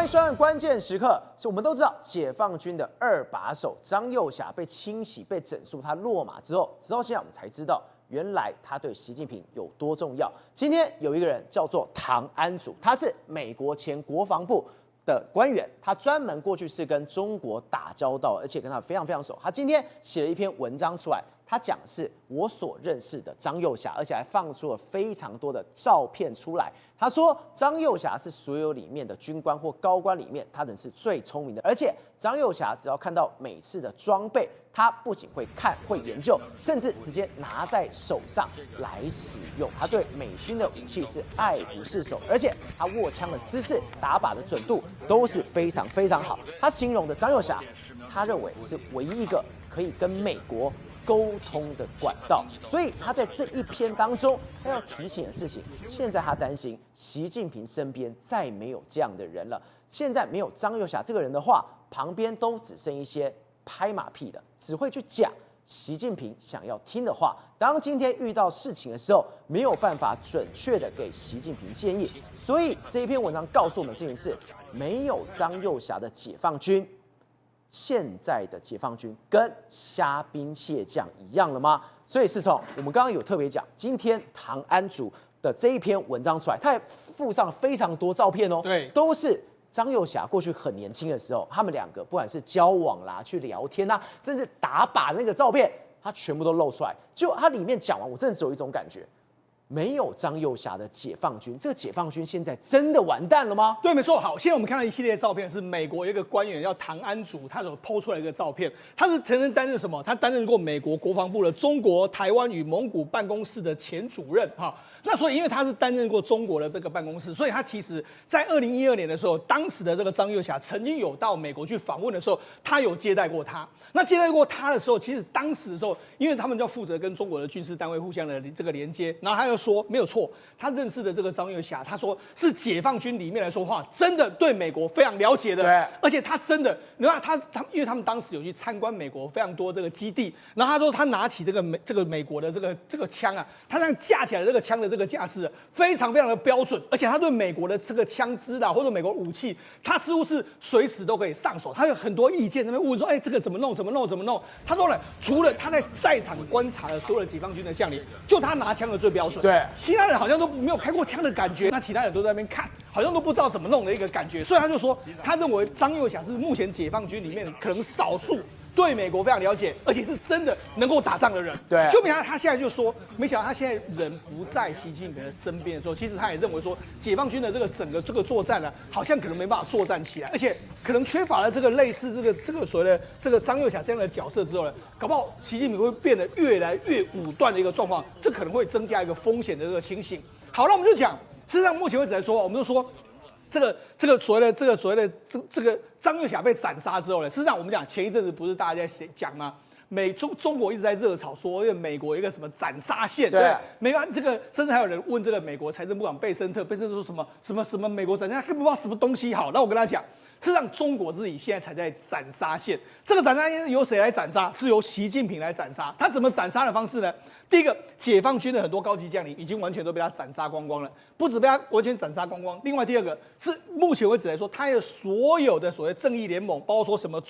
迎收看关键时刻。我们都知道，解放军的二把手张幼霞被清洗、被整肃，他落马之后，直到现在我们才知道，原来他对习近平有多重要。今天有一个人叫做唐安祖，他是美国前国防部的官员，他专门过去是跟中国打交道，而且跟他非常熟。他今天写了一篇文章出来，他讲是我所认识的张幼霞，而且还放出了非常多的照片出来。他说张幼霞是所有里面的军官或高官里面，他人是最聪明的，而且张幼霞只要看到美式的装备，他不仅会看、会研究，甚至直接拿在手上来使用。他对美军的武器是爱不释手，而且他握枪的姿势、打靶的准度都是非常好。他形容的张幼霞，他认为是唯一一个可以跟美国沟通的管道，所以他在这一篇当中，他要提醒的事情，现在他担心习近平身边再没有这样的人了。现在没有张幼霞这个人的话，旁边都只剩一些拍马屁的，只会去讲习近平想要听的话。当今天遇到事情的时候，没有办法准确的给习近平建议，所以这一篇文章告诉我们的事情是，没有张幼霞的解放军，现在的解放军跟虾兵蟹将一样了吗？所以世聪，我们刚刚有特别讲，今天唐安祖的这一篇文章出来，他还附上非常多照片哦，对，都是张幼霞过去很年轻的时候，他们两个不管是交往啦、去聊天啦，甚至打靶那个照片，他全部都露出来。就他里面讲完，我真的只有一种感觉。没有张幼霞的解放军，这个解放军现在真的完蛋了吗？对，没错。好，现在我们看到一系列照片，是美国一个官员叫唐安祖，他所抛出来一个照片。他是曾经担任什么？他担任过美国国防部的中国、台湾与蒙古办公室的前主任。哈，那所以因为他是担任过中国的这个办公室，所以他其实在2012年的时候，当时的这个张幼霞曾经有到美国去访问的时候，他有接待过他。那接待过他的时候，其实当时的时候，因为他们就负责跟中国的军事单位互相的这个连接，然后他又说没有错，他认识的这个张幼霞，他说是解放军里面来说话，真的对美国非常了解的，对，而且他真的，你看他，因为他们当时有去参观美国非常多这个基地，然后他说他拿起这个美国的这个枪啊，他这样架起来的这个枪的这个架势非常的标准，而且他对美国的这个枪支啦或者美国武器，他似乎是随时都可以上手，他有很多意见，那边问说，这个怎么弄？他说呢，除了他在场观察的所有的解放军的将领，就他拿枪的最标准，对，其他人好像都没有开过枪的感觉，那其他人都在那边看，好像都不知道怎么弄的一个感觉。所以他就说，他认为张幼霞是目前解放军里面可能少数对美国非常了解，而且是真的能够打仗的人。对，就没想到他现在就说，没想到他现在人不在习近平的身边的时候，其实他也认为说，解放军的整个作战呢，好像可能没办法作战起来，而且可能缺乏了这个类似这个所谓的这个张幼霞这样的角色之后呢，搞不好习近平会变得越来越武断的一个状况，这可能会增加一个风险的这个情形。好，那我们就讲，事实上目前为止来说，我们就说。这个所谓的这个张幼霞被斩杀之后呢，事实上我们讲前一阵子不是大家在讲吗？中国一直在热炒说，因为美国一个什么斩杀线，对，美国这个甚至还有人问这个美国财政部长贝森特说什么美国斩杀，根本不知道什么东西好。那我跟他讲，事实上中国自己现在才在斩杀线，这个斩杀线由谁来斩杀？是由习近平来斩杀。他怎么斩杀的方式呢？第一个，解放军的很多高级将领已经完全都被他斩杀光光了，不止被他完全斩杀光光。另外，第二个是目前为止来说，他有所有的所谓正义联盟，包括说什么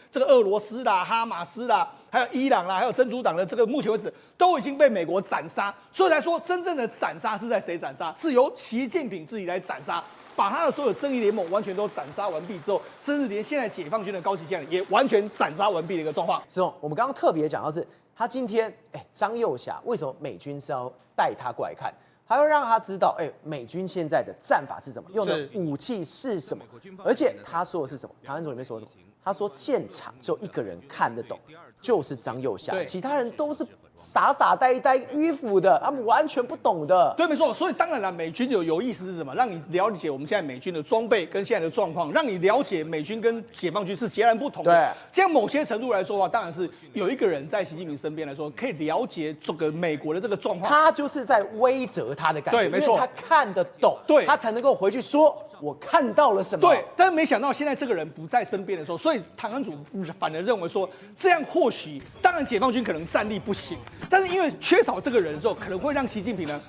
这个俄罗斯啦、哈马斯啦，还有伊朗啦，还有真主党的这个，目前为止都已经被美国斩杀。所以来说，真正的斩杀是在谁斩杀？是由习近平自己来斩杀。把他的所有正义联盟完全都斩杀完毕之后，甚至连现在解放军的高级将领也完全斩杀完毕的一个状况。是哦，我们刚刚特别讲到是，他今天张幼霞为什么美军是要带他过来看？还要让他知道，美军现在的战法是什么，用的武器是什么，而且他说的是什么？唐安祖里面说的什么？他说现场只有一个人看得懂，就是张幼霞，其他人都是傻傻呆呆、迂腐的，他们完全不懂的。对，没错。所以当然了，美军有意思是什么？让你了解我们现在美军的装备跟现在的状况，让你了解美军跟解放军是截然不同的。对，这样某些程度来说的话，当然是有一个人在习近平身边来说，可以了解这个美国的这个状况。他就是在威责他的感觉，对，没错，因为他看得懂，对，他才能够回去说。我看到了什么？对，但是没想到现在这个人不在身边的时候，所以唐安祖反而认为说，这样或许，当然解放军可能战力不行，但是因为缺少这个人的时候，可能会让习近平呢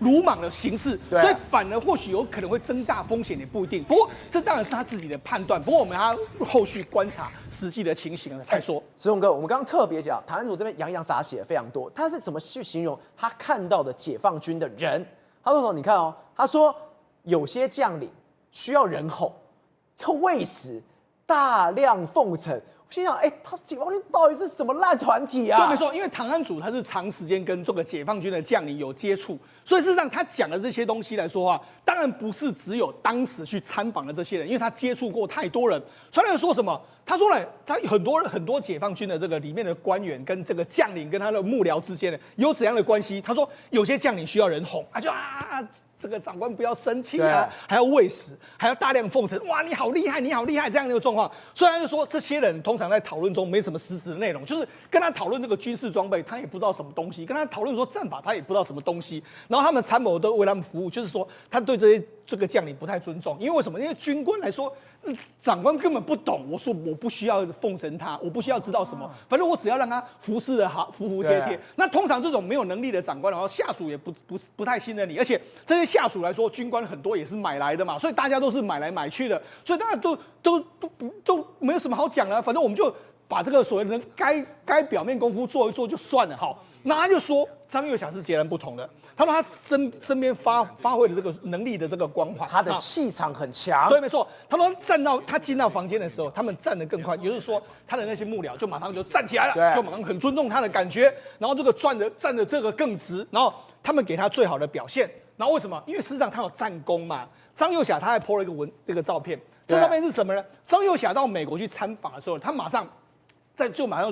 鲁莽的行事，所以反而或许有可能会增大风险，也不一定。不过这当然是他自己的判断，不过我们要后续观察实际的情形才说。石宏哥，我们刚刚特别讲，唐安祖这边洋洋洒写非常多，他是怎么去形容他看到的解放军的人？他说什么？你看哦，他说有些将领需要人哄，要喂食，大量奉承。我心想，他解放军到底是什么烂团体啊？对，没错，因为唐安祖他是长时间跟这个解放军的将领有接触，所以事实上他讲的这些东西来说话，当然不是只有当时去参访的这些人，因为他接触过太多人。传人说什么？他说呢，他很多解放军的这个里面的官员跟这个将领跟他的幕僚之间呢有怎样的关系？他说有些将领需要人哄，这个长官不要生气啊，还要喂食，还要大量奉承，哇，你好厉害，你好厉害，这样的一个状况。虽然就说这些人通常在讨论中没什么实质的内容，就是跟他讨论这个军事装备，他也不知道什么东西；跟他讨论说战法，他也不知道什么东西。然后他们参谋都为他们服务，就是说他对这个将领不太尊重，因为为什么？因为军官来说，长官根本不懂。我说我不需要奉承他，我不需要知道什么，反正我只要让他服侍的好，服服帖帖。那通常这种没有能力的长官，然后下属也不太信任你，而且这些下属来说，军官很多也是买来的嘛，所以大家都是买来买去的，所以大家都没有什么好讲的，反正我们就把这个所谓的该表面功夫做一做就算了。好，那他就说张又侠是截然不同的。他说他身边发挥的这个能力的这个光环，他的气场很强。对，没错。他说他进到房间的时候，他们站得更快，也就是说他的那些幕僚就马上就站起来了，就马上很尊重他的感觉，然后这个站的这个更直，然后他们给他最好的表现。然后为什么？因为事实上他有战功嘛。张又侠他还 po 了一个这个照片，这照片是什么呢？张又侠到美国去参访的时候，他马上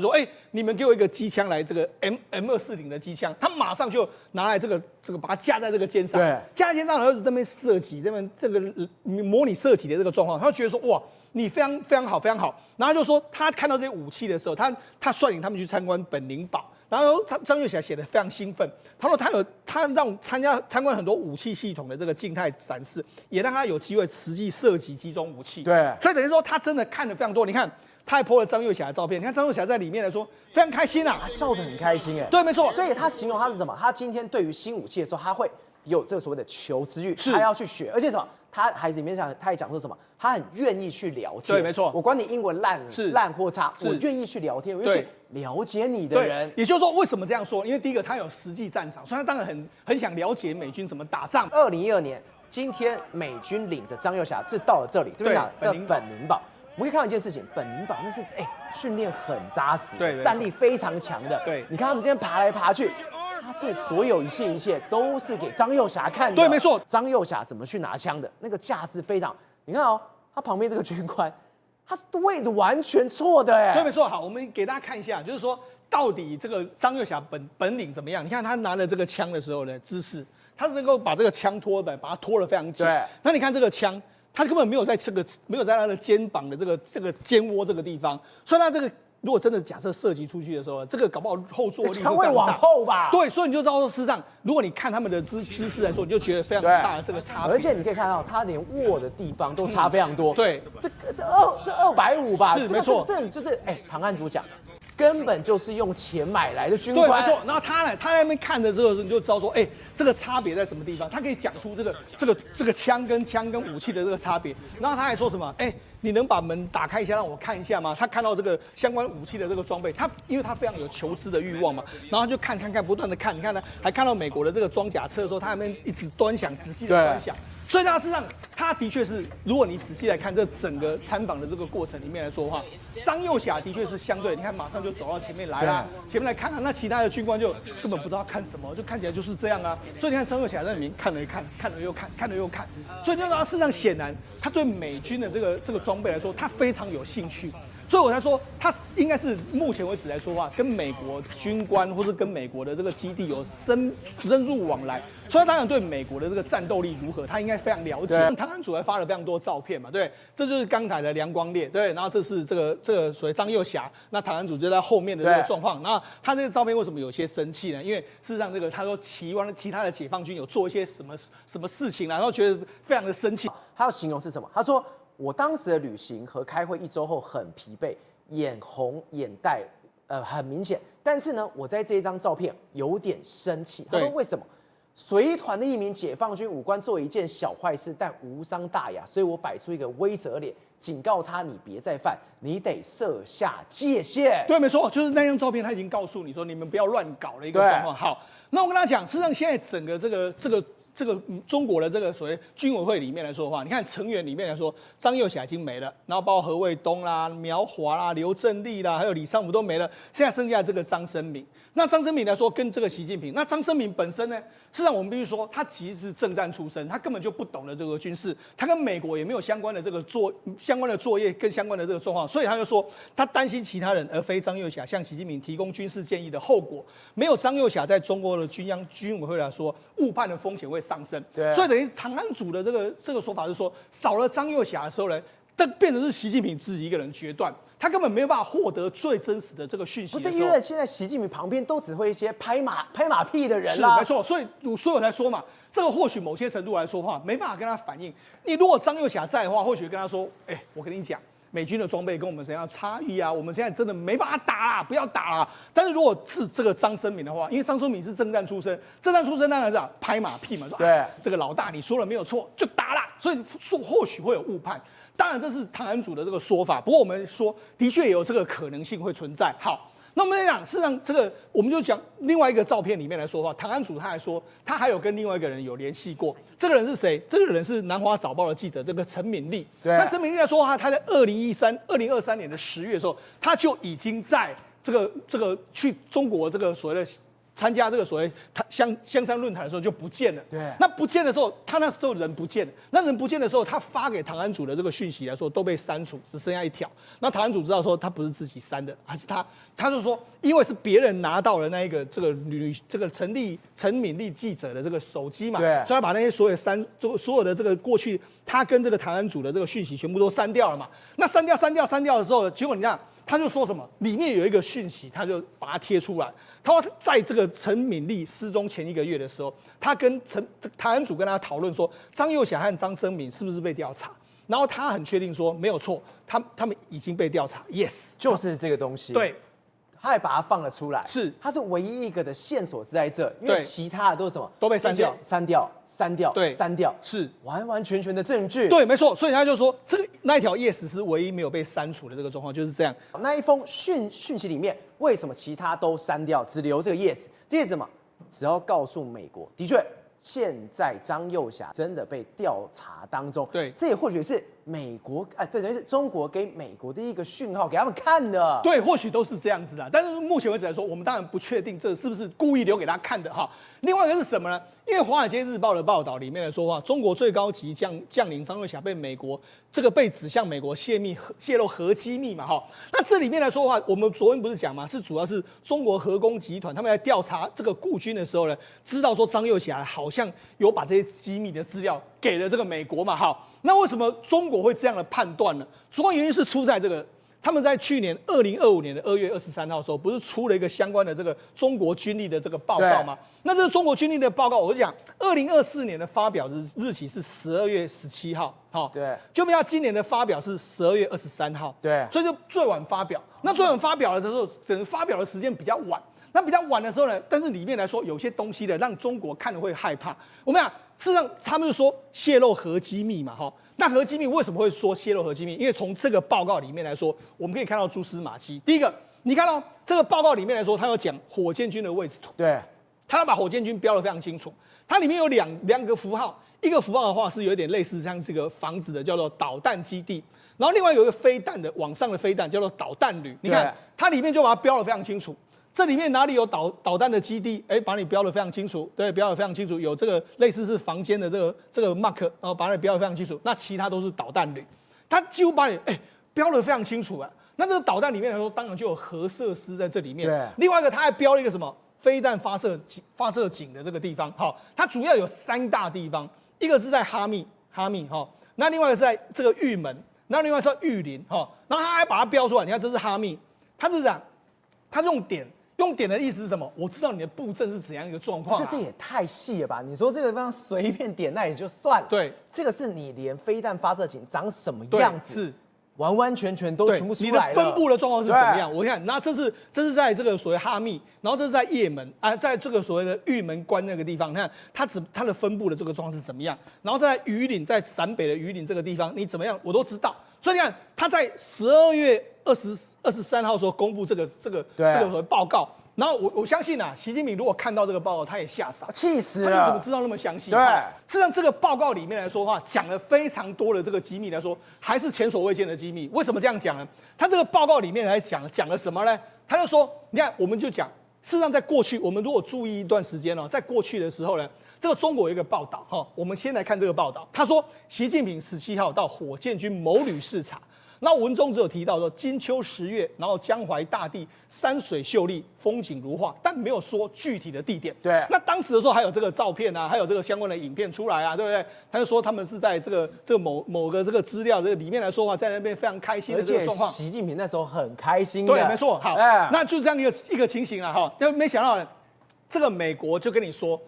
说，你们给我一个机枪来，这个 M240的机枪，他马上就拿来这个把它架在这个肩上，架在肩上，然后在那边射击，这个模拟射击的这个状况，他就觉得说，哇，你非常非常好，非常好。然后就说他看到这些武器的时候，他率领他们去参观本灵堡，然后张又侠写得非常兴奋，他说他让参观很多武器系统的这个静态展示，也让他有机会实际射击几种武器。对，所以等于说他真的看了非常多。你看。他还 po 了张又侠的照片，你看张又侠在里面来说非常开心啊，他笑得很开心对，没错。所以他形容他是什么？他今天对于新武器的时候，他会有这个所谓的求知欲，他要去学，而且什么？他还里面他也讲说什么？他很愿意去聊天。对，没错。我管你英文烂或差，我愿意去聊天，我愿意去了解你的人。也就是说，为什么这样说？因为第一个，他有实际战场，所以他当然很想了解美军怎么打仗。2012年，今天美军领着张又侠是到了这里，这边讲这本灵堡。我们可以看到一件事情，本灵堡那是训练很扎实，战力非常强的。对，你看他们今天爬来爬去，他这所有一切都是给张又侠看的。对，没错。张又侠怎么去拿枪的？那个架势非常，你看哦，他旁边这个军官，他的位置完全错的对，没错。好，我们给大家看一下，就是说到底这个张又侠本领怎么样？你看他拿着这个枪的时候的姿势，他能够把这个枪把它拖得非常紧。对，那你看这个枪。他根本没有在他的肩膀的这个肩窝这个地方，所以他这个如果真的假设射击出去的时候，这个搞不好后坐力枪会往后吧？对，所以你就知道说，事实上，如果你看他们的姿势来说，你就觉得非常大的这个差别。而且你可以看到，他连握的地方都差非常多。对，这250吧？是没错，这就是唐汉主讲。根本就是用钱买来的军官。对，没错。然后他在那边看着之后，你就知道说，这个差别在什么地方？他可以讲出这个枪跟武器的这个差别。然后他还说什么？你能把门打开一下，让我看一下吗？他看到这个相关武器的这个装备，因为他非常有求知的欲望嘛，然后他就看，不断的看。你看呢，还看到美国的这个装甲车的时候，他那边一直端详，仔细的端详。所以他事实上，他的确是，如果你仔细来看这整个参访的这个过程里面来说的话，张又侠的确是相对，你看马上就走到前面来了，前面来看那其他的军官就根本不知道看什么，就看起来就是这样啊。所以你看张又侠在里面看了又看，看了又看，看了又看，所以就让他事实上显然他对美军的这个装备来说，他非常有兴趣。所以我才说他应该是目前为止来说话，跟美国军官或是跟美国的这个基地有深入往来，所以他当然对美国的这个战斗力如何，他应该非常了解。唐安祖还发了非常多照片嘛，对，这就是刚才的梁光烈，对，然后这是这个所谓张幼霞，那唐安祖就在后面的这个状况，然后他这个照片为什么有些生气呢？因为事实上这个他说其他的解放军有做一些什么事情，然后觉得非常的生气。他要形容是什么？他说我当时的旅行和开会1周后很疲惫，眼红眼袋很明显，但是呢，我在这一张照片有点生气。他说为什么？随团的一名解放军武官做一件小坏事，但无伤大雅，所以我摆出一个威责脸，警告他你别再犯，你得设下界限。对，没错，就是那张照片，他已经告诉你说你们不要乱搞的一个状况。好，那我跟他讲，事实上现在整个这个中国的这个所谓军委会里面来说的话，你看成员里面来说，张幼霞已经没了，然后包括何卫东啦、苗华啦、刘振立啦，还有李尚福都没了，现在剩下这个张生敏。那张生敏来说，跟这个习近平，那张生敏本身呢，事实上我们必须说，他其实是政战出身，他根本就不懂得这个军事，他跟美国也没有相关的这个相关的作业跟相关的这个状况，所以他就说他担心其他人而非张幼霞向习近平提供军事建议的后果，没有张幼霞在中国的军委会来说，误判的风险会上升。对，所以等于唐安祖的这个说法是说，少了张幼霞的时候呢，但变成是习近平自己一个人决断。他根本没有办法获得最真实的这个讯息。不是因为现在习近平旁边都只会一些拍马屁的人是没错，所以我才说嘛，这个或许某些程度来说话没办法跟他反映。你如果张幼霞在的话，或许跟他说，我跟你讲，美军的装备跟我们怎样差异啊，我们现在真的没办法打啦，不要打啦。但是如果是这个张生敏的话，因为张生敏是政战出身当然是拍马屁嘛，说对这个老大你说了没有错，就打啦，所以或许会有误判。当然，这是唐安祖的这个说法。不过我们说，的确也有这个可能性会存在。好，那我们来讲，事实上这个我们就讲另外一个照片里面来说的话，唐安祖他还说，他还有跟另外一个人有联系过。这个人是谁？这个人是南华早报的记者，这个陈敏丽。对，那陈敏丽来说的话，他在2023年的10月的时候，他就已经在这个去中国这个所谓的参加这个所谓香山论坛的时候就不见了。对，那不见的时候，他那时候人不见了。那人不见的时候，他发给唐安祖的这个讯息来说都被删除，只剩下一条。那唐安祖知道说他不是自己删的，还是他就说，因为是别人拿到了那一个这个陈敏丽记者的这个手机嘛，对，所以他把那些所有的这个过去他跟这个唐安祖的这个讯息全部都删掉了嘛。那删掉的时候，结果你看。他就说什么，里面有一个讯息，他就把它贴出来。他说，在这个陈敏丽失踪前1个月的时候，他跟唐安祖跟他讨论说，张幼霞和张生敏是不是被调查？然后他很确定说没有错，他们已经被调查 ，yes， 就是这个东西。对。他还把它放了出来，他是唯一一个的线索是在这，因为其他的都是什么都被删掉，对，删掉，是完完全全的证据，对，没错，所以他就说那一条 yes 是唯一没有被删除的这个状况，就是这样。那一封讯息里面，为什么其他都删掉，只留这个 yes？ 这是什么？只要告诉美国，的确，现在张幼霞真的被调查当中，对，这也或许是美国这等于是中国给美国的一个讯号，给他们看的。对，或许都是这样子的。但是目前为止来说，我们当然不确定这是不是故意留给他看的哈。另外一个是什么呢？因为《华尔街日报》的报道里面来说话，中国最高级将领张幼霞被美国被指向美国泄露核机密嘛哈。那这里面来说的话，我们昨天不是讲嘛，是主要是中国核工集团他们在调查这个顾军的时候呢，知道说张幼霞好像有把这些机密的资料给了这个美国嘛哈。那为什么中国会这样的判断呢？主要原因是出在这个，他们在去年2025年的2月23号的时候，不是出了一个相关的这个中国军力的这个报告吗？那这个中国军力的报告，我就讲2024年的发表日期是12月17号，好，对，就没有今年的发表是12月23号，对，所以就最晚发表。那最晚发表的时候，等发表的时间比较晚。那比较晚的时候呢，但是里面来说有些东西呢，让中国看了会害怕。我们讲，事实上他们就说泄露核机密嘛，哈。那核机密为什么会说泄露核机密？因为从这个报告里面来说，我们可以看到蛛丝马迹。第一个，你看到这个报告里面来说，它有讲火箭军的位置图，对，它要把火箭军标得非常清楚。它里面有两个符号，一个符号的话是有点类似像这个房子的，叫做导弹基地。然后另外有一个飞弹的往上的飞弹叫做导弹旅。你看它里面就把它标得非常清楚。这里面哪里有导弹的基地？把你标得非常清楚，对，标得非常清楚。有这个类似是房间的这个 mark， 然后把你标得非常清楚。那其他都是导弹旅，他几乎把你标得非常清楚啊。那这个导弹里面来说，当然就有核设施在这里面。对，另外一个他还标了一个什么飞弹发射井的这个地方。好，它主要有3大地方，一个是在哈密哈，那另外一个是在这个玉门，那另外是在玉林哈，然后他还把它标出来。你看这是哈密，它是这样，它用点的意思是什么？我知道你的布阵是怎样一个状况、这也太细了吧？你说这个地方随便点那也就算了，对，这个是你连飞弹发射井长什么样子是。完完全全都全部出来了，你的分布的状况是怎么样？我看，那这是在这个所谓哈密，然后这是在也门啊，在这个所谓的玉门关那个地方，你看它的分布的这个状况是怎么样？然后在榆林，在陕北的榆林这个地方，你怎么样我都知道。所以你看，他在12月23号的时候公布这个所谓报告。然后我相信啊，习近平如果看到这个报告，他也吓傻，气死了。他怎么知道那么详细？对，事实上这个报告里面来说的话，讲了非常多的这个机密来说，还是前所未见的机密。为什么这样讲呢？他这个报告里面来讲了什么呢？他就说，你看，我们就讲，事实上在过去，我们如果注意一段时间哦，在过去的时候呢，这个中国有一个报道哈，我们先来看这个报道，他说习近平17号到火箭军某旅视察。那文中只有提到说金秋10月，然后江淮大地山水秀丽，风景如画，但没有说具体的地点。对，那当时的时候还有这个照片啊，还有这个相关的影片出来啊，对不对？他就说他们是在这个某个这个资料这个里面来说话，在那边非常开心的这个状况。习近平那时候很开心的。对，没错。好，那就这样一个情形了哈。但没想到这个美国就跟你说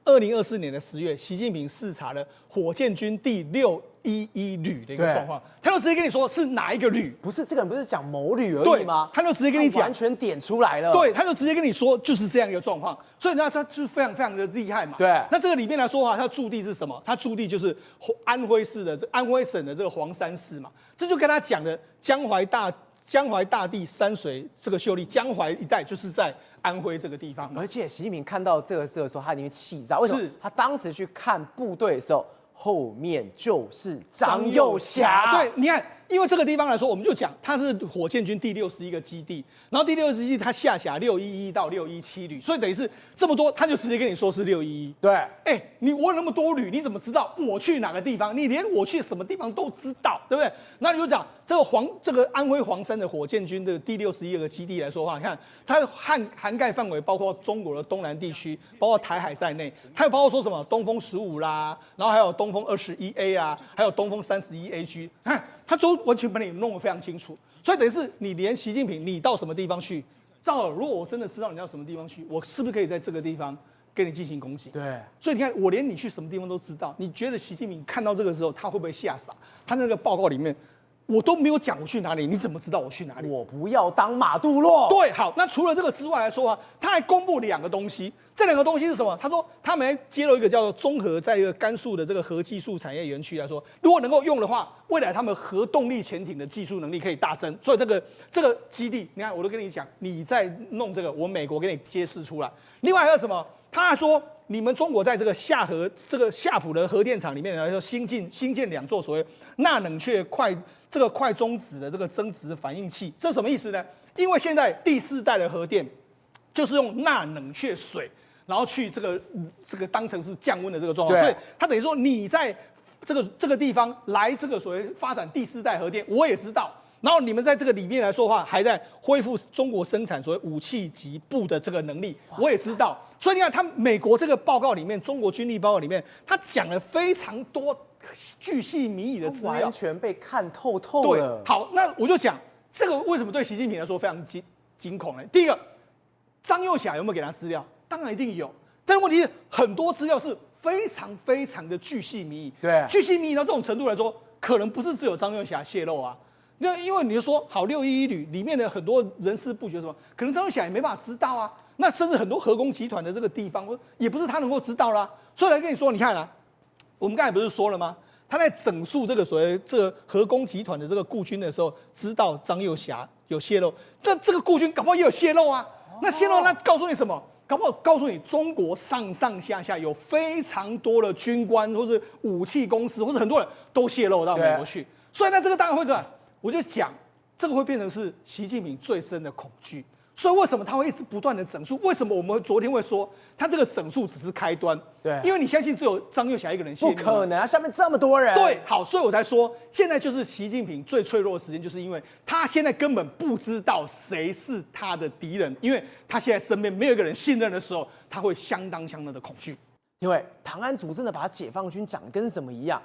，2024年的10月，习近平视察了火箭军第611旅的一个状况，他就直接跟你说是哪一个旅，不是这个人不是讲某旅而已吗？他就直接跟你讲，完全点出来了。对，他就直接跟你说就是这样一个状况，所以呢，他就非常非常的厉害嘛。对，那这个里面来说的话，他驻地是什么？他驻地就是安徽省的这个黄山市嘛，这就跟他讲的江淮大地山水这个秀丽，江淮一带就是在安徽这个地方。而且习近平看到这个时候，他一定会气炸。为什么？他当时去看部队的时候，后面就是张又侠。对，你看，因为这个地方来说，我们就讲它是火箭军第61个基地，然后第61基地它下辖611到617旅，所以等于是这么多，他就直接跟你说是611。对，我有那么多旅，你怎么知道我去哪个地方？你连我去什么地方都知道，对不对？那你就讲这个安徽黄山的火箭军的第61个基地来说的话，你看它的涵盖范围包括中国的东南地区，包括台海在内，还有包括说什么东风15啦，然后还有东风21A 啊，还有东风31AG，看他都完全把你弄得非常清楚。所以等于是你连习近平你到什么地方去，正好如果我真的知道你到什么地方去，我是不是可以在这个地方跟你进行攻击？对，所以你看，我连你去什么地方都知道。你觉得习近平看到这个时候，他会不会吓傻？他那个报告里面，我都没有讲我去哪里，你怎么知道我去哪里？我不要当马杜洛。对，好，那除了这个之外来说啊，他还公布2个东西。这2个东西是什么？他说他们还揭露一个叫做综合，在一个甘肃的这个核技术产业园区来说，如果能够用的话，未来他们核动力潜艇的技术能力可以大增。所以这个基地，你看我都跟你讲，你在弄这个，我美国给你揭示出来。另外还有什么？他还说你们中国在这个夏普的核电厂里面来说，新建2座所谓钠冷却快中子的这个增值反应器，这是什么意思呢？因为现在第4代的核电就是用钠冷却水，然后去这个当成是降温的这个状况，所以它等于说你在这个地方来这个所谓发展第4代核电，我也知道。然后你们在这个里面来说的话，还在恢复中国生产所谓武器级部的这个能力，我也知道。所以你看，他美国这个报告里面，中国军力报告里面，他讲了非常多巨细靡遗的资料，完全被看透透了。好，那我就讲这个为什么对习近平来说非常惊恐呢？第一个，张又侠有没有给他资料？当然一定有，但是问题是很多资料是非常非常的巨细靡遗。对，巨细靡遗到这种程度来说，可能不是只有张又侠泄露啊。那因为你就说好611旅里面的很多人事布局什么，可能张又侠也没办法知道啊。那甚至很多核工集团的这个地方，也不是他能够知道啦。所以来跟你说，你看啊，我们刚才不是说了吗？他在整肃这个所谓这个核工集团的这个顾军的时候，知道张又侠有泄露，那这个顾军搞不好也有泄露啊。那泄露那告诉你什么？搞不好告诉你，中国上上下下有非常多的军官或者武器公司或者很多人都泄露到美国去。所以呢，这个当然会怎么样？我就讲，这个会变成是习近平最深的恐惧。所以为什么他会一直不断的整数？为什么我们昨天会说他这个整数只是开端？对，因为你相信只有张又侠一个人泄不可能啊，下面这么多人。对，好，所以我才说，现在就是习近平最脆弱的时间，就是因为他现在根本不知道谁是他的敌人，因为他现在身边没有一个人信任的时候，他会相当的恐惧。因为唐安祖真的把解放军讲得跟什么一样，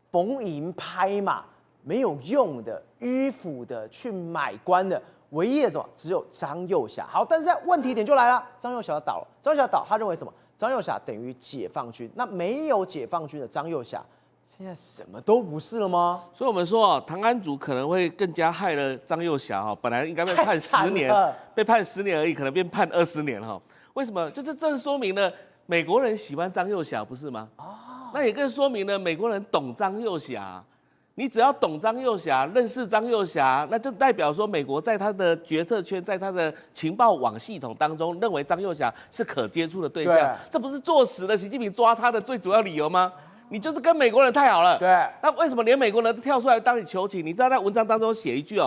逢迎拍马，没有用的、迂腐的、去买官的。唯一的只有张又侠。好，但是问题点就来了，张又侠倒了。张又侠倒，他认为什么？张又侠等于解放军。那没有解放军的张又侠，现在什么都不是了吗？所以我们说唐安祖可能会更加害了张又侠本来应该被判10年，被判10年而已，可能变判20年为什么？就是这说明了美国人喜欢张又侠，不是吗？那也更说明了美国人懂张又侠。你只要懂张又侠，认识张又侠，那就代表说美国在他的决策圈，在他的情报网系统当中，认为张又侠是可接触的对象。这不是坐实了习近平抓他的最主要理由吗？你就是跟美国人太好了。对。那为什么连美国人都跳出来当你求情？你知道在文章当中写一句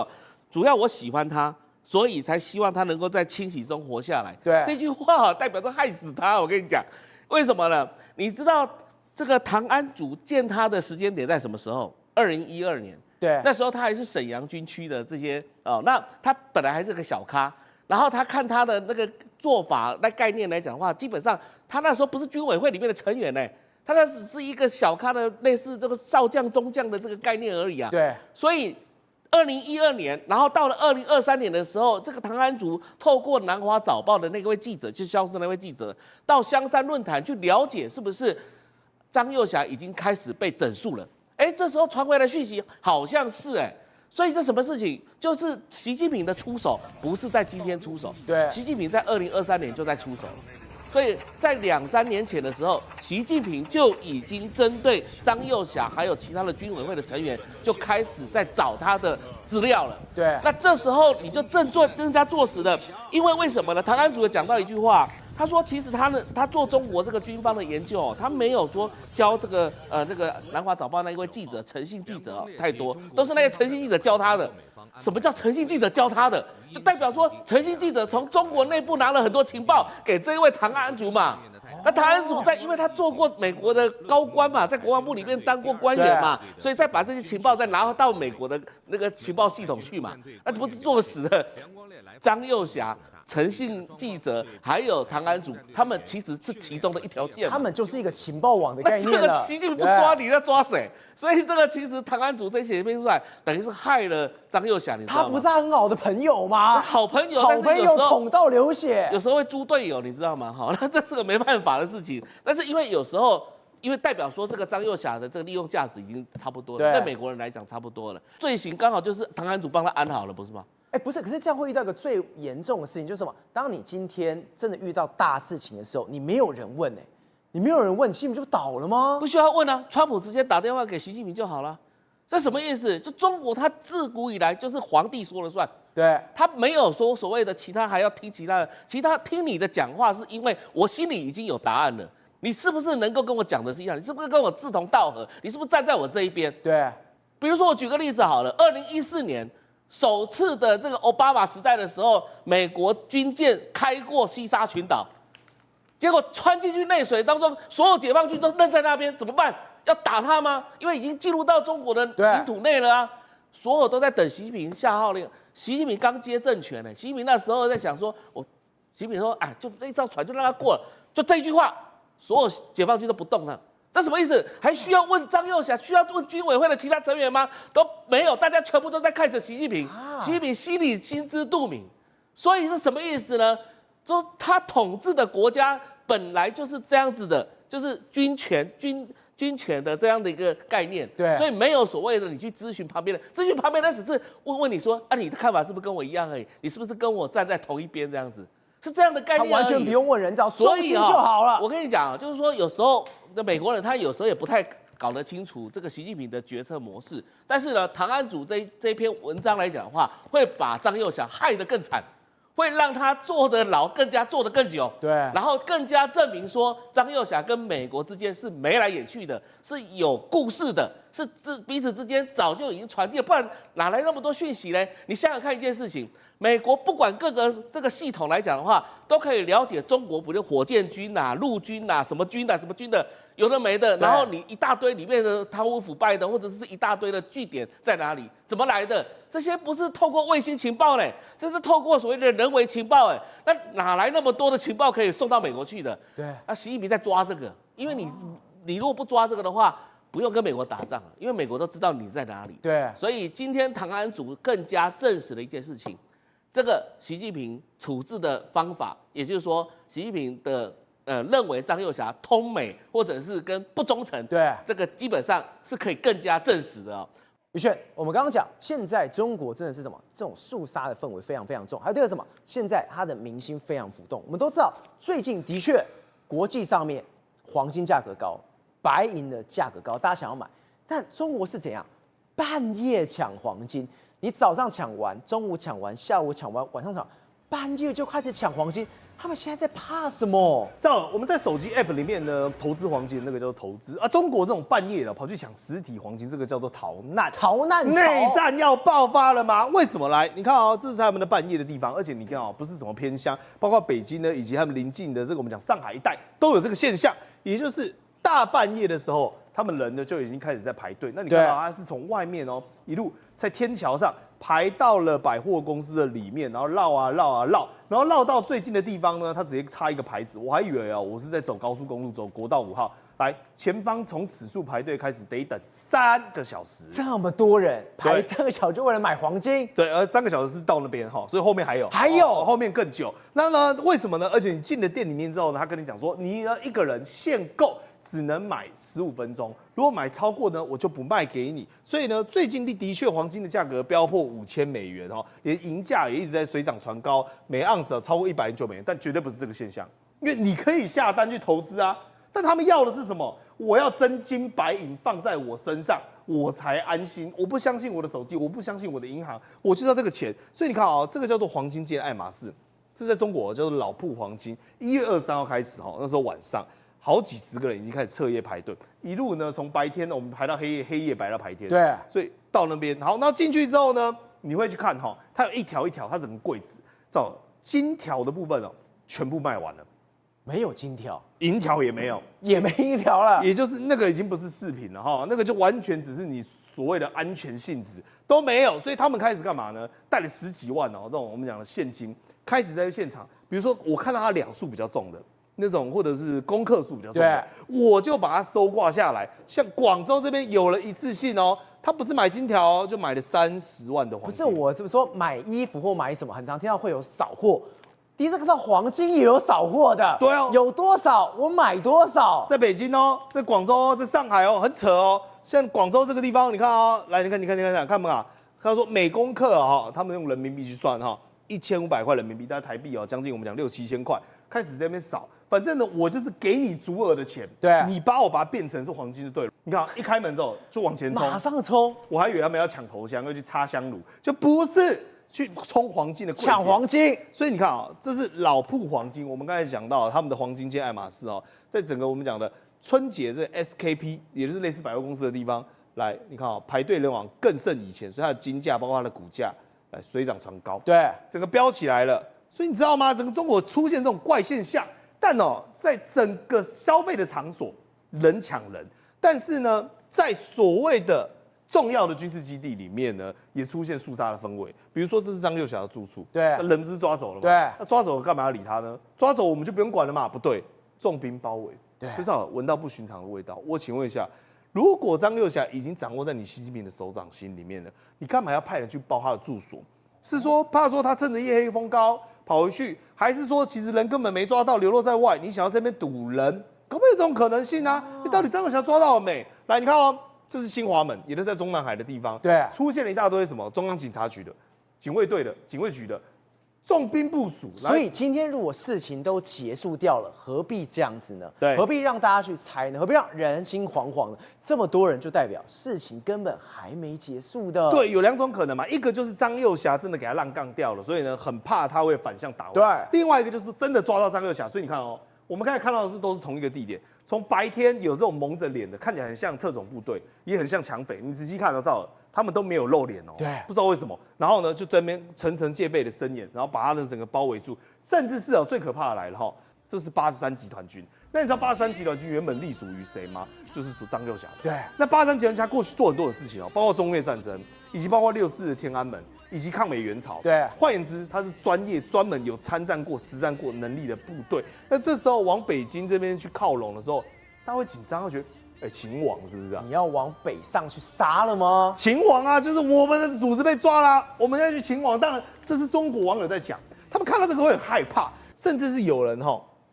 主要我喜欢他，所以才希望他能够在清洗中活下来。对。这句话代表着害死他。我跟你讲，为什么呢？你知道这个唐安祖见他的时间点在什么时候？2012年，对，那时候他还是沈阳军区的这些那他本来还是个小咖，然后他看他的那个做法、那概念来讲的话，基本上他那时候不是军委会里面的成员呢，他那只是一个小咖的类似这个少将、中将的这个概念而已啊。对，所以2012年，然后到了2023年的时候，这个唐安祖透过南华早报的那位记者，就消失那位记者，到香山论坛去了解是不是张又侠已经开始被整肃了。这时候传回来的讯息好像是所以这什么事情？就是习近平的出手不是在今天出手，对，习近平在2023年就在出手了，所以在2-3年前的时候，习近平就已经针对张又侠还有其他的军委会的成员，就开始在找他的资料了。对，那这时候你就增加坐实了，因为为什么呢？唐安祖有讲到一句话。他说，其实他做中国这个军方的研究他没有说教这个南华早报那一位记者诚信记者太多，都是那些诚信记者教他的。什么叫诚信记者教他的？就代表说诚信记者从中国内部拿了很多情报给这一位唐安祖嘛。那唐安祖因为他做过美国的高官嘛，在国防部里面当过官员嘛，所以再把这些情报再拿到美国的那个情报系统去嘛，那不是作死的张又侠。诚信记者还有唐安祖，他们其实是其中的一条线，他们就是一个情报网的概念了。这个习近平不抓你，要抓谁？所以这个其实唐安祖这写篇出来，等于是害了张又侠，你知道吗？他不是很好的朋友吗？好朋友，好朋友捅到流血，有时候会猪队友，你知道吗？好，那这是个没办法的事情。但是因为有时候，因为代表说这个张又侠的这个利用价值已经差不多了，对美国人来讲差不多了，罪行刚好就是唐安祖帮他安好了，不是吗？不是，可是这样会遇到一个最严重的事情，就是什么？当你今天真的遇到大事情的时候，你没有人问你没有人问，习近平就倒了吗？不需要问啊，川普直接打电话给习近平就好了。这什么意思？就中国它自古以来就是皇帝说了算，对，他没有说所谓的其他还要听其他的，其他听你的讲话是因为我心里已经有答案了，你是不是能够跟我讲的是一样？你是不是跟我志同道合？你是不是站在我这一边？对，比如说我举个例子好了，2014年。首次的这个奥巴马时代的时候，美国军舰开过西沙群岛，结果穿进去内水当中，所有解放军都愣在那边，怎么办？要打他吗？因为已经进入到中国的领土内了啊！所有都在等习近平下号令。习近平刚接政权呢，习近平那时候在想说，习近平说，就这一艘船就让他过了，就这一句话，所有解放军都不动了。这什么意思？还需要问张又侠？需要问军委会的其他成员吗？都没有，大家全部都在看着习近平。习近平心里心知肚明，所以是什么意思呢？说他统治的国家本来就是这样子的，就是军权的这样的一个概念。对，所以没有所谓的你去咨询旁边的，咨询旁边的只是问你说，你的看法是不是跟我一样而已？你是不是跟我站在同一边这样子？是这样的概念，他完全不用问人，只要说心就好了。我跟你讲，就是说有时候的美国人他有时候也不太搞得清楚这个习近平的决策模式，但是呢，唐安祖这篇文章来讲的话，会把张又侠害得更惨，会让他坐的牢坐得更久，对，然后更加证明说张又侠跟美国之间是眉来眼去的，是有故事的，是彼此之间早就已经传递了，不然哪来那么多讯息呢？你想想看一件事情，美国不管各个这个系统来讲的话，都可以了解中国，比如火箭军啊、陆军啊、什么军的、什么军的，有的没的，然后你一大堆里面的贪污腐败的，或者是一大堆的据点在哪里，怎么来的？这些不是透过卫星情报嘞，这是透过所谓的人为情报哎，那哪来那么多的情报可以送到美国去的？对，那习近平在抓这个，因为你如果不抓这个的话，不用跟美国打仗了，因为美国都知道你在哪里。对，所以今天唐安组更加证实了一件事情，这个习近平处置的方法，也就是说，习近平的认为张幼霞通美或者是跟不忠诚，对，这个基本上是可以更加证实的哦。宇轩，我们刚刚讲，现在中国真的是什么？这种肃杀的氛围非常非常重。还有第二个什么？现在它的民心非常浮动。我们都知道，最近的确国际上面黄金价格高，白银的价格高，大家想要买。但中国是怎样？半夜抢黄金，你早上抢完，中午抢完，下午抢完，晚上抢，半夜就开始抢黄金。他们现在在怕什么？我们在手机 App 里面呢，投资黄金那个叫做投资啊。中国这种半夜的跑去抢实体黄金，这个叫做逃难。逃难潮，内战要爆发了吗？为什么来？你看哦，这是他们的半夜的地方，而且你看哦，不是什么偏乡，包括北京呢，以及他们邻近的这个我们讲上海一带都有这个现象，也就是大半夜的时候，他们人呢就已经开始在排队。那你看到他是从外面哦一路在天桥上排到了百货公司的里面，然后绕啊绕啊绕，然后绕到最近的地方呢，他直接插一个牌子，我还以为哦我是在走高速公路，走国道5号。来，前方从此处排队开始得等3个小时，这么多人排3个小时就为了买黄金？对，而3个小时是到那边哈，所以后面还有，后面更久。那呢，为什么呢？而且你进了店里面之后呢，他跟你讲说，你呢一个人限购只能买15分钟，如果买超过呢，我就不卖给你。所以呢，最近的确黄金的价格飙破$5000哈，连银价也一直在水涨船高，每盎司超过$109，但绝对不是这个现象，因为你可以下单去投资啊。但他们要的是什么？我要真金白银放在我身上，我才安心。我不相信我的手机，我不相信我的银行，我就要这个钱。所以你看啊，这个叫做黄金界爱马仕，这在中国叫做老铺黄金。1月23号开始哈，那时候晚上好几十个人已经开始彻夜排队，一路呢从白天呢我们排到黑夜，黑夜排到白天。对，所以到那边好，那进去之后呢，你会去看哈，它有一条一条，它整个柜子，金条的部分哦，全部卖完了。没有金条，银条也没有，也没一条了，也就是那个已经不是饰品了哈，那个就完全只是你所谓的安全性质都没有，所以他们开始干嘛呢？带了10几万哦，这种我们讲的现金，开始在现场，比如说我看到他两束比较重的那种，或者是公克数比较重的，我就把它收挂下来。像广州这边有了一次性哦，他不是买金条哦，就买了30万的黄金。不是我是不是说买衣服或买什么，很常听到会有扫货。第一次看到黄金也有扫货的，对哦，有多少我买多少。在北京哦，在广州哦，在上海哦，很扯哦。像广州这个地方，你看哦，来，你看不看？他说每公克哈，他们用人民币去算哈，1500块人民币，大概台币哦，将近我们讲6、7千块，开始在那边扫。反正呢，我就是给你足额的钱，对，你把它变成是黄金就对了。你看一开门之后就往前冲，马上冲，我还以为他们要抢头香，要去插香炉，就不是。去冲黄金的抢黄金，所以你看啊，这是老铺黄金。我们刚才讲到他们的黄金界爱马仕哦，在整个我们讲的春节这 SKP， 也就是类似百货公司的地方，来你看啊，排队人往更胜以前，所以它的金价包括它的股价，来水涨船高，对，整个飙起来了。所以你知道吗？整个中国出现这种怪现象，但哦，在整个消费的场所人抢人，但是呢，在所谓的重要的军事基地里面呢，也出现肃杀的氛围。比如说，这是张幼霞的住处，对，那人不是抓走了吗？对，那抓走了干嘛要理他呢？抓走我们就不用管了嘛？不对，重兵包围，对，至少闻到不寻常的味道。我请问一下，如果张幼霞已经掌握在你习近平的手掌心里面了，你干嘛要派人去包他的住所？是说怕说他趁着夜黑风高跑回去，还是说其实人根本没抓到，流落在外？你想要在那边堵人，可不可以有这种可能性啊？你到底张幼霞抓到了没？来，你看哦。这是新华门，也是在中南海的地方，对，出现了一大堆什么中央警察局的、警卫队的、警卫局的重兵部署。所以今天如果事情都结束掉了，何必这样子呢？对，何必让大家去猜呢？何必让人心惶惶呢？这么多人就代表事情根本还没结束的。对，有2种可能嘛，一个就是张幼霞真的给他浪杠掉了，所以呢很怕他会反向打我。对，另外一个就是真的抓到张幼霞，所以你看哦，我们刚才看到的都是同一个地点。从白天有这种蒙着脸的，看起来很像特种部队，也很像抢匪。你仔细看都知道，他们都没有露脸哦。对，不知道为什么。然后呢，就在那边层层戒备的森严，然后把他的整个包围住。甚至是最可怕的来了哈，这是83集团军。那你知道83集团军原本隶属于谁吗？就是属张幼霞的。对。那83集团军他过去做很多的事情包括中越战争，以及包括64的天安门。以及抗美援朝，对，换言之，他是专门有参战过、实战过能力的部队。那这时候往北京这边去靠拢的时候，他会紧张，会觉得，秦王是不是啊？你要往北上去杀了吗？秦王啊，就是我们的组织被抓啦，我们要去秦王。当然，这是中国网友在讲，他们看到这个会很害怕，甚至是有人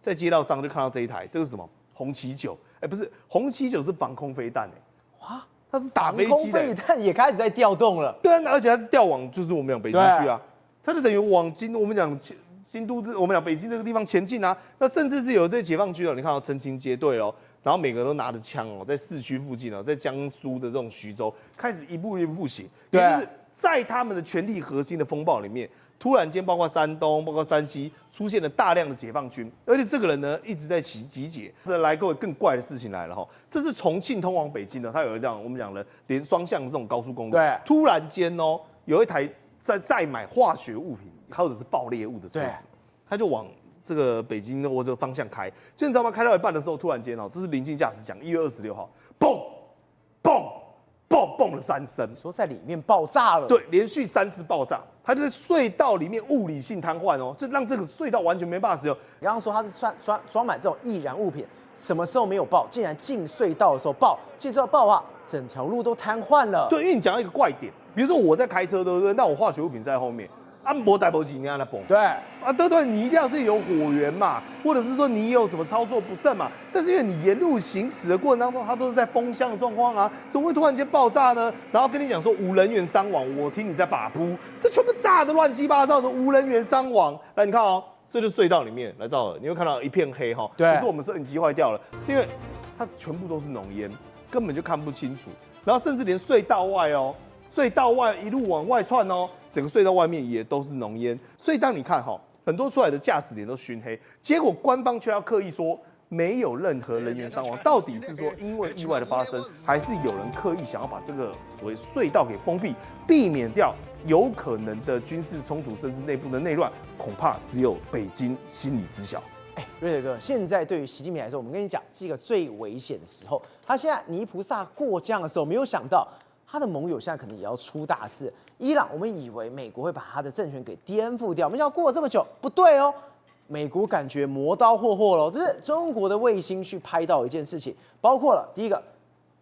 在街道上就看到这一台，这是什么？红旗9，不是红旗9是防空飞弹哇！它是打飞机的，飞弹也开始在调动了。对啊，而且它是调往就是我们讲北京去啊，它就等于往我们讲京都，我们讲北京这个地方前进啊。那甚至是有这解放军你看到澄清街队然后每个人都拿着枪在市区附近在江苏的这种徐州开始一步一步行，也就是在他们的权力核心的风暴里面。突然间，包括山东、包括山西，出现了大量的解放军，而且这个人呢一直在集结。这来各位更怪的事情来了这是重庆通往北京的，它有一辆我们讲的连双向的这种高速公路。对，突然间有一台在买化学物品或者是爆裂物的车子，他就往这个北京或这个方向开。就你知道吗？开到一半的时候，突然间这是临近驾驶讲，1月26号，嘣嘣嘣了3声，说在里面爆炸了。对，连续3次爆炸。它就在隧道里面物理性瘫痪就让这个隧道完全没办法使用。你刚刚说它是装满这种易燃物品，什么时候没有爆？竟然进隧道的时候爆，进隧道爆的话，整条路都瘫痪了。对，因为你讲到一个怪点，比如说我在开车，对不对？那我化学物品在后面，没带不及你让它崩。对对，你一定要是有火源嘛，或者是说你有什么操作不慎嘛。但是因为你沿路行驶的过程当中，它都是在封箱的状况啊，怎么会突然间爆炸呢？然后跟你讲说无人员伤亡，我听你在把扑，这全部炸的乱七八糟的，无人员伤亡。来，你看这就是隧道里面来照了，你会看到一片黑对，不是我们摄影机坏掉了，是因为它全部都是浓烟，根本就看不清楚。然后甚至连隧道外隧道外一路往外窜整个隧道外面也都是浓烟。所以当你看很多出来的驾驶脸都熏黑，结果官方却要刻意说没有任何人员伤亡，到底是说因为意外的发生，还是有人刻意想要把这个所谓隧道给封闭，避免掉有可能的军事冲突，甚至内部的内乱？恐怕只有北京心里知晓。瑞德哥，现在对于习近平来说，我们跟你讲是一个最危险的时候。他现在泥菩萨过江的时候，没有想到他的盟友现在可能也要出大事。伊朗，我们以为美国会把他的政权给颠覆掉，没想到过了这么久，不对美国感觉磨刀霍霍了。这是中国的卫星去拍到一件事情，包括了第一个，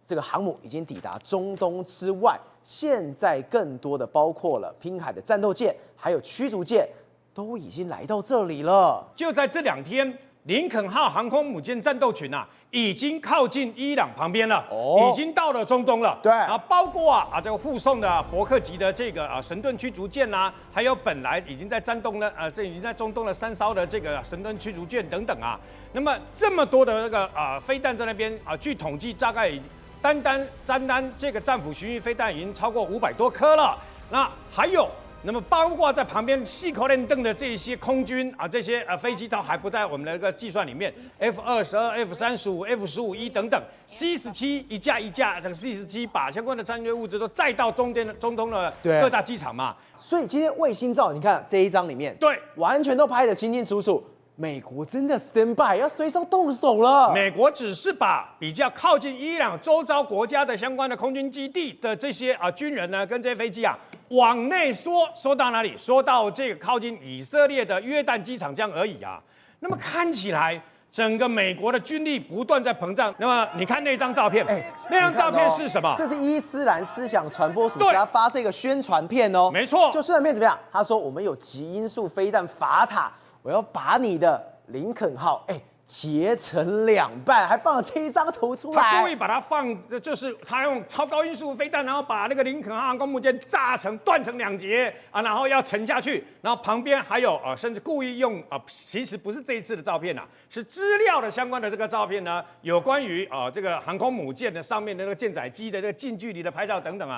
这个航母已经抵达中东之外，现在更多的包括了滨海的战斗舰，还有驱逐舰。都已经来到这里了。就在这2天，林肯号航空母舰战斗群已经靠近伊朗旁边了，已经到了中东了。对包括这个护送的伯克级的这个神盾驱逐舰还有本来已经在中东的3艘的这个神盾驱逐舰等等那么这么多的那个飞弹在那边据统计大概单单这个战斧巡弋飞弹已经超过500多颗了。那还有。那么包括在旁边细口练凳的这些空军这些飞机都还不在我们的这个计算里面 ，F-22、F-35、F-15E 等等 ，C-17一架这个 C-17把相关的战略物资都载到中东的各大机场嘛。所以今天卫星照，你看这一张里面，对，完全都拍得清清楚楚。美国真的 stand by， 要随时动手了。美国只是把比较靠近伊朗周遭国家的相关的空军基地的这些军人呢，跟这些飞机往内缩到哪里？缩到这个靠近以色列的约旦机场这样而已那么看起来整个美国的军力不断在膨胀。那么你看那张照片，那张照片是什么？这是伊斯兰思想传播组织他发这个宣传片没错。就宣传片怎么样？他说我们有极音速飞弹法塔。我要把你的林肯号截成2半，还放了这一张图出来。他故意把它就是他用超高音速飞弹，然后把那个林肯号航空母舰断成2截然后要沉下去，然后旁边还有甚至故意用其实不是这一次的照片是资料的相关的这个照片呢，有关于这个航空母舰的上面的那个舰载机的这个近距离的拍照等等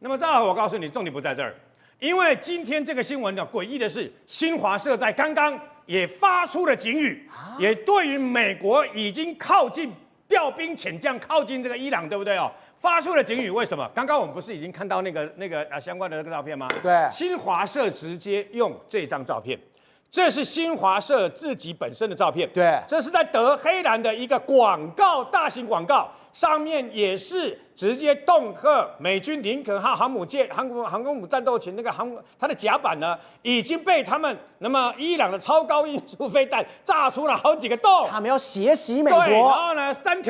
那么我告诉你，重点不在这儿。因为今天这个新闻诡异的是，新华社在刚刚也发出了警语，也对于美国已经靠近调兵遣将靠近这个伊朗，对不对哦？发出了警语，为什么？刚刚我们不是已经看到那个相关的那个照片吗？对，新华社直接用这张照片。这是新华社自己本身的照片，对，这是在德黑兰的一个广告，大型广告，上面也是直接恫吓美军林肯号航空母战斗群那个它的甲板呢，已经被他们那么伊朗的超高音速飞弹炸出了好几个洞，他们要血洗美对，然国。后呢，三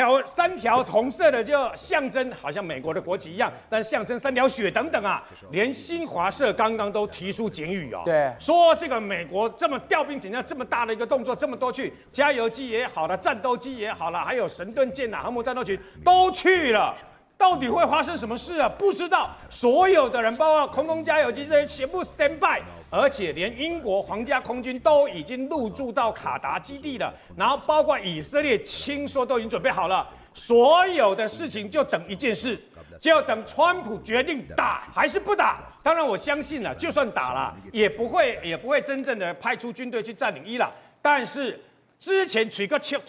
条红色的就象征好像美国的国旗一样，但象征3条血等等啊，连新华社刚刚都提出警语哦，对，说这个美国这么调兵遣将这么大的一个动作，这么多去加油机也好了，战斗机也好了，还有神盾舰航母战斗群都去了。到底会发生什么事啊？不知道。所有的人，包括空中加油机这些，全部 stand by， 而且连英国皇家空军都已经入驻到卡达基地了，然后包括以色列听说都已经准备好了。所有的事情就等一件事，就等川普决定打还是不打。当然，我相信了，就算打了，也不会真正的派出军队去占领伊朗。但是之前取个丘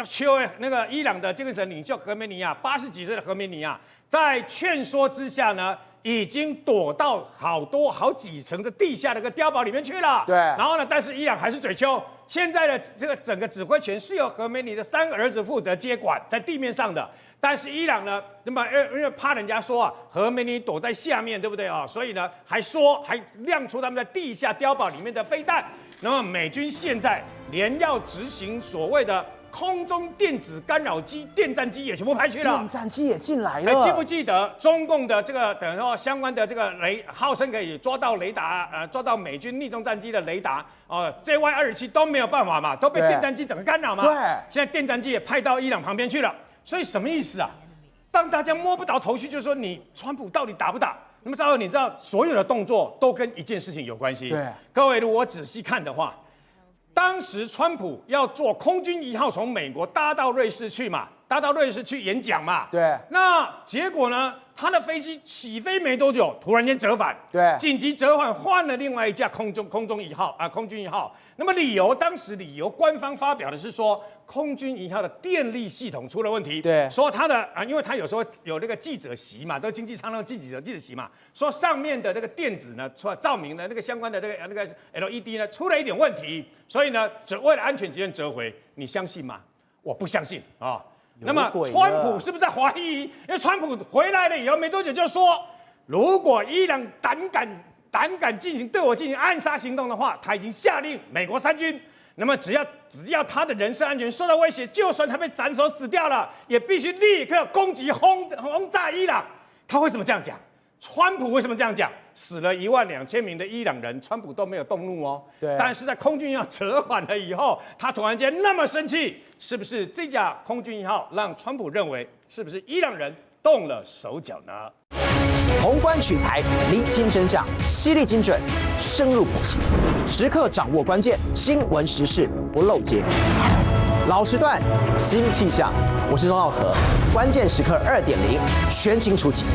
那个伊朗的精神领袖何梅尼亚，80几岁的何梅尼亚，在劝说之下呢，已经躲到好几层的地下的一个碉堡里面去了。对，然后呢，但是伊朗还是嘴丘。现在的这个整个指挥权是由何梅尼的3个儿子负责接管，在地面上的。但是伊朗呢，那么因为怕人家说啊，何梅尼躲在下面，对不对啊？所以呢，还亮出他们在地下碉堡里面的飞弹。那么美军现在连要执行所谓的空中电子干扰机、电战机也全部派去了，电战机也进来还了。记不记得中共的这个等于说相关的这个号称可以抓到雷达，抓到美军逆中战机的雷达JY-27都没有办法嘛，都被电战机整个干扰嘛。对，现在电战机也派到伊朗旁边去了，所以什么意思啊？当大家摸不着头绪，就是说你川普到底打不打？那么赵哥，你知道所有的动作都跟一件事情有关系。对，各位如果仔细看的话，当时川普要坐空军1号从美国搭到瑞士去嘛，搭到瑞士去演讲嘛。对，那结果呢？他的飞机起飞没多久，突然间折返，对，紧急折返换了另外一架空军1号啊，空军1号。那么当时理由官方发表的是说，空军1号的电力系统出了问题，对，说他的因为他有时候有那个记者席嘛，都经济舱那个记者席嘛，说上面的那个电子呢，照明的那个相关的那个 LED 呢出了一点问题，所以呢，为了安全起见折回，你相信吗？我不相信啊。那么川普是不是在怀疑？因为川普回来了以后没多久就说，如果伊朗胆敢对我进行暗杀行动的话，他已经下令美国3军，那么只要他的人身安全受到威胁，就算他被斩首死掉了，也必须立刻攻击轰炸伊朗。他为什么这样讲？川普为什么这样讲？死了12000名的伊朗人，川普都没有动怒哦。对。但是在空军1号折返了以后，他突然间那么生气，是不是这架空军1号让川普认为是不是伊朗人动了手脚呢？宏观取材，厘清真相，犀利精准，深入剖析，时刻掌握关键，新闻时事不漏接。老时段，新气象，我是钟浩和，关键时刻2.0，全新出击。